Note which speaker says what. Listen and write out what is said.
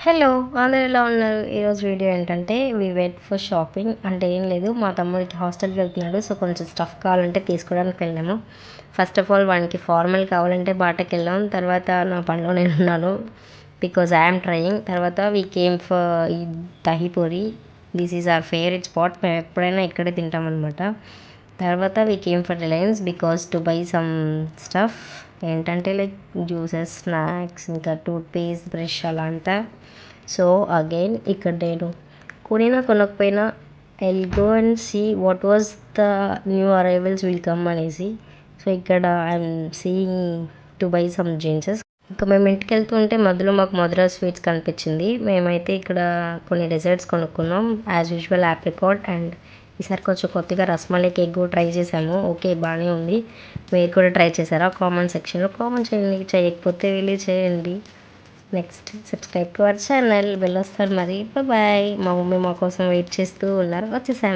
Speaker 1: Hello! అందరూ ఎలా ఉన్నారు? ఈరోజు వీడియో ఏంటంటే వెయిట్ ఫర్ షాపింగ్. అంటే ఏం లేదు, మా తమ్ముడికి హాస్టల్‌కి వెళ్తున్నాడు. సో, కొంచెం స్టఫ్ కావాలంటే తీసుకోవడానికి వెళ్ళాము. ఫస్ట్ ఆఫ్ ఆల్ వానికి ఫార్మల్ కావాలంటే బాటాకెళ్ళాం. తర్వాత నా పనిలో నేనున్నాను. Because I am trying. తర్వాత వి కేమ్ ఫర్ ఈ dahi puri. This is our favourite spot. మేము ఎప్పుడైనా ఇక్కడే తింటామన్నమాట. తర్వాత we came for Reliance because to buy some stuff. ఏంటంటే లైక్ జ్యూసెస్, స్నాక్స్, ఇంకా టూత్పేస్ట్, బ్రష్ అలా అంతా. సో అగైన్ ఇక్కడ నేను కొనకపోయినా I'll go and see what was the new arrivals will come అనేసి. సో ఇక్కడ I'm seeing to buy some jeanses. ఇంకా మేము ఇంటికి వెళ్తుంటే మధ్యలో మాకు మధురా స్వీట్స్ కనిపించింది. మేమైతే ఇక్కడ కొన్ని డెజర్ట్స్ కొనుక్కున్నాం. యాజ్ యూజువల్ ఆప్రికాట్, అండ్ ఈసారి కొంచెం కొత్తగా రస్మలై కేక్ కూడా ట్రై చేసాము. ఓకే, బాగానే ఉంది. మీరు కూడా ట్రై చేశారా? కామెంట్ సెక్షన్లో కామెంట్ చేయండి. చేయకపోతే వెళ్ళి చేయండి. Next subscribe to our channel. వెళ్ళొస్తారు మరి. బాయ్. మా మమ్మీ మా కోసం వెయిట్ చేస్తూ ఉన్నారు. వచ్చేసాము.